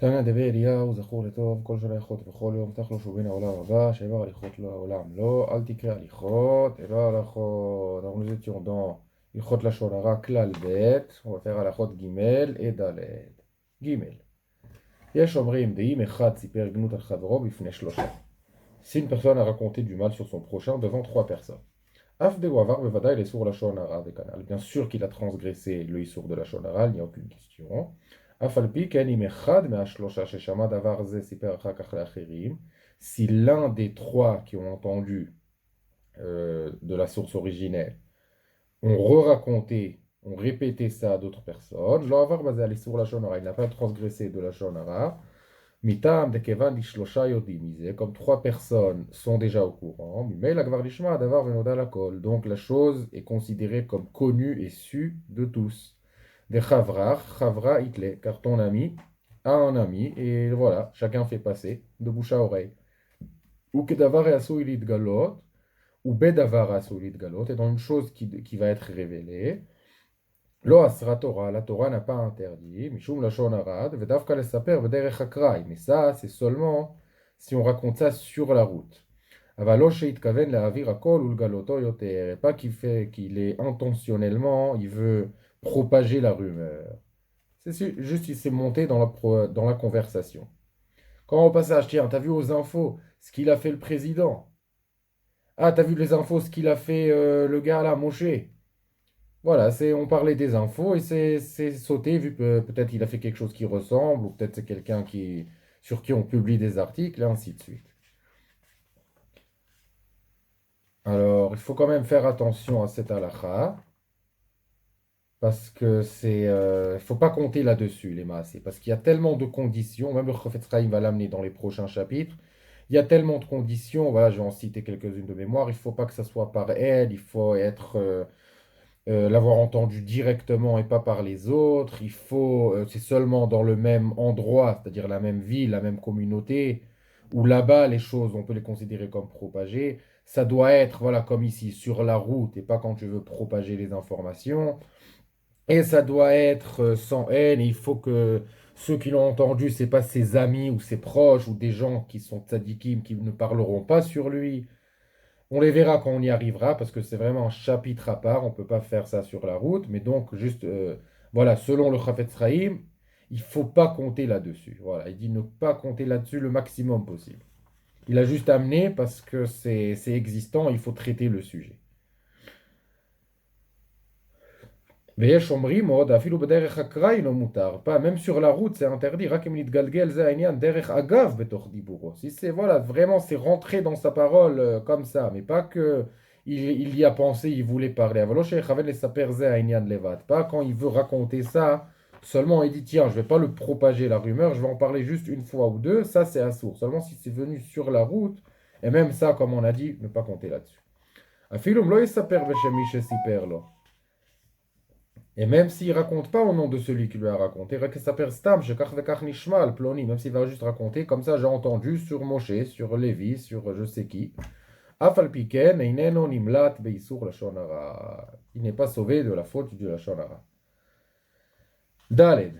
תנא דבי אליהו זכור לטוב, כל שנה הליכות וכל יום תחלושו בין העולם הבא, שעבר הליכות לעולם לא, אל תקרא הליכות, אלא הלכות. Alors nous étions dans הלכות לשון הרע כלל ב', on va faire הלכות ג' et ד'. ג' יש אומרים דאם אחד סיפר גנות על חברו בפני שלושה. Si une personne a raconté du mal sur son prochain devant trois personnes. אף דהו עבר בוודאי לאיסור לשון הרע וכנ"ל. Bien sûr qu'il a transgressé le איסור de לשון הרע, il n'y a aucune question. אף על פי כן, אם אחד מהשלושה ששמע דבר זה סיפר אחר כך לאחרים, si l'un des trois qui ont entendu de la source originelle ont re-raconté, ont répété ça à d'autres personnes, לא עבר בזה על איסור לשון הרע, il n'a pas transgressé de לשון הרע, מטעם דכיוון דשלושה יודעים מזה, comme trois personnes sont déjà au courant, ממילא כבר נשמע הדבר ונודע לכל, donc la chose est considérée comme connue et sue de tous. Des Chavra Itle, car ton ami a un ami, et voilà, chacun fait passer de bouche à oreille. Ou Kedavar et Asouilit Galot, ou Bedavar et Asouilit Galot, et dans une chose qui va être révélée, Lo Asra Torah, la Torah n'a pas interdit, Mishum Lashon Arad, Vedavka le Saper, Vederech Akrai, mais ça, c'est seulement si on raconte ça sur la route. Avalo Sheitkaven la Avir Akol ou le Galoto Yoter, et pas qu'il est intentionnellement, il veut propager la rumeur. C'est juste, il s'est monté dans la conversation. Quand on passage, tiens, t'as vu aux infos ce qu'il a fait le président? Ah, t'as vu les infos ce qu'il a fait le gars là, Moshe? Voilà, on parlait des infos et c'est sauté, vu que peut-être il a fait quelque chose qui ressemble, ou peut-être c'est quelqu'un sur qui on publie des articles, et ainsi de suite. Alors, il faut quand même faire attention à cette halakha. Parce que faut pas compter là-dessus, les maasés, parce qu'il y a tellement de conditions, même le Chofetz Chaim va l'amener dans les prochains chapitres, il y a tellement de conditions, voilà, je vais en citer quelques-unes de mémoire, il faut pas que ça soit par elle, il faut l'avoir entendu directement et pas par les autres, c'est seulement dans le même endroit, c'est-à-dire la même ville, la même communauté, où là-bas les choses, on peut les considérer comme propagées, ça doit être, voilà, comme ici, sur la route, et pas quand tu veux propager les informations. Et ça doit être sans haine. Et il faut que ceux qui l'ont entendu, c'est pas ses amis ou ses proches ou des gens qui sont tzadikim qui ne parleront pas sur lui. On les verra quand on y arrivera parce que c'est vraiment un chapitre à part. On peut pas faire ça sur la route. Mais donc, juste, voilà, selon le Chafetz Chaim, il faut pas compter là-dessus. Voilà, il dit ne pas compter là-dessus le maximum possible. Il a juste amené parce que c'est existant, il faut traiter le sujet. ויש אומרים עוד, אפילו בדרך אקראי לא מותר, pas, même sur la route c'est interdit, רק אם נתגלגל זה העניין, דרך אגב בתוך דיבורו. Si c'est, voilà, vraiment c'est rentré dans sa parole comme ça, mais pas que il y a pensé, il voulait parler. אבל לא שיכוון לספר זה העניין לבד, pas quand il veut raconter ça, seulement il dit tiens, je vais pas le propager la rumeur, je vais en parler juste une fois ou deux, ça c'est assourd. Seulement si c'est venu sur la route, et même ça, comme on a dit, ne pas compter là-dessus. אפילו אם לא יספר בשם מי שסיפר לו. Et même s'il raconte pas au nom de celui qui lui a raconté, Ploni, même s'il va juste raconter, comme ça j'ai entendu sur Moshe, sur Lévi, sur je sais qui. Il n'est pas sauvé de la faute du Lashon Hara. Daled.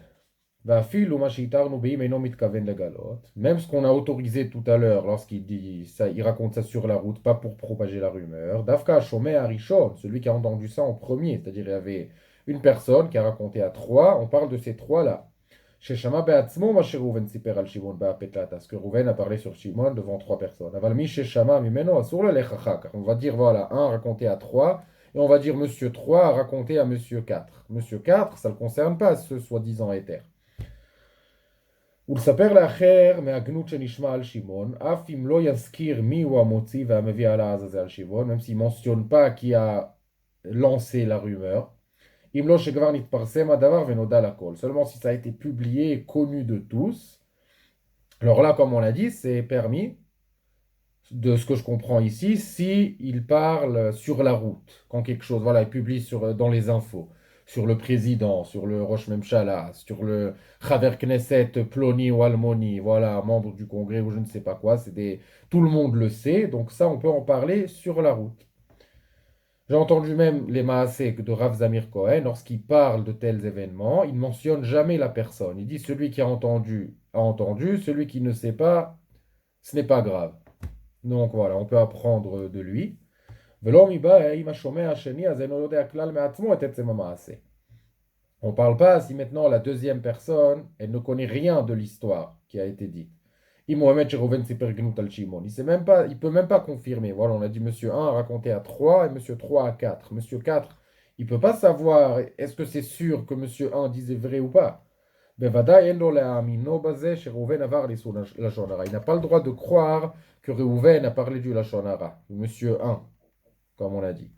Même ce qu'on a autorisé tout à l'heure, lorsqu'il dit ça, il raconte ça sur la route, pas pour propager la rumeur. Dafka Shomer Arishon, celui qui a entendu ça en premier, c'est-à-dire il y avait une personne qui a raconté à trois, on parle de ces trois-là. Sheshama Beatzmo, Mashe Rouven Siper al Shimon Ba'apetlata, parce que Rouven a parlé sur Shimon devant trois personnes. Avalmi Sheshama Mimeno Asur le Lechachak. On va dire, voilà, un raconté à trois, et on va dire Monsieur 3 a raconté à Monsieur 4. Monsieur 4, ça ne le concerne pas, ce soi-disant éther. ולספר לאחר מהגנות שנשמע על שמעון, אף אם לא יזכיר מי הוא המוציא והמביא על העז על שמעון, même s'il ne mentionne pas qui a lancé la rumeur, אם לא שכבר נתפרסם הדבר ונודע לכל, seulement si ça a été publié et connu de tous. Alors là, comme on l'a dit, c'est permis, de ce que je comprends ici, si il parle sur la route, quand quelque chose, voilà, il publie dans les infos, sur le président, sur le Rosh Memshala, sur le Chaver Knesset Ploni ou Almoni, voilà, membre du Congrès ou je ne sais pas quoi, tout le monde le sait, donc ça, on peut en parler sur la route. J'ai entendu même les maasé de Rav Zamir Cohen, lorsqu'il parle de tels événements, il ne mentionne jamais la personne. Il dit celui qui a entendu, celui qui ne sait pas, ce n'est pas grave. Donc voilà, on peut apprendre de lui. ולא מבאי אם השומע השני אז אינו יודע כלל מעצמו את עצם המעשה. On ne parle pas si maintenant la deuxième personne, elle ne connaît rien de l'histoire qui a été dite. Il Mohamed Cherouven Siper Gnout al Shimon. Il peut même pas confirmer. Voilà, on a dit monsieur 1 a raconté à 3 et monsieur 3 à 4. Monsieur 4, il peut pas savoir est-ce que c'est sûr que monsieur 1 disait vrai ou pas. בוודאי אין לו להאמינו בזה שראובן עבר לאיסור לשון הרע. Il n'a pas le droit de croire que Réhouven a parlé du לשון הרע. Monsieur 1, comme on a dit.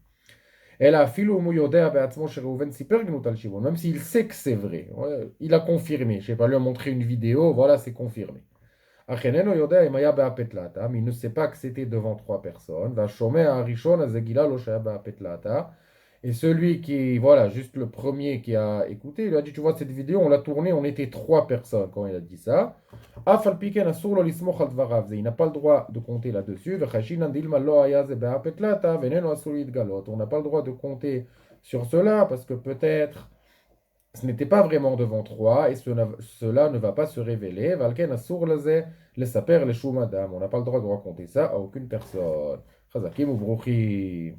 אלא אפילו אם הוא יודע בעצמו שראובן סיפר גנות על שמעון, même s'il sait que c'est vrai, ouais, il a confirmé, je sais pas, lui a montré une vidéo, voilà, c'est confirmé. אך איננו יודע אם היה בהפתלתא, mais il ne sait pas que c'était devant trois personnes, והשומע הראשון הזה גילה לו שהיה בהפתלתא, et celui qui, voilà, juste le premier qui a écouté, il lui a dit, tu vois, cette vidéo, on l'a tournée, on était trois personnes quand il a dit ça. אף על פי כן אסור לו לסמוך על דבריו, זה, il n'a pas le droit de compter là-dessus, וחשינן דילמה לא היה זה בהפתלתא, ואיננו אסור להתגלות. On n'a pas le droit de compter sur cela, parce que peut-être ce n'était pas vraiment devant trois, et cela ne va pas se révéler. Valken asur leze, le saper le shum adam. On n'a pas le droit de raconter ça à aucune personne. Chazakim ou brouchi.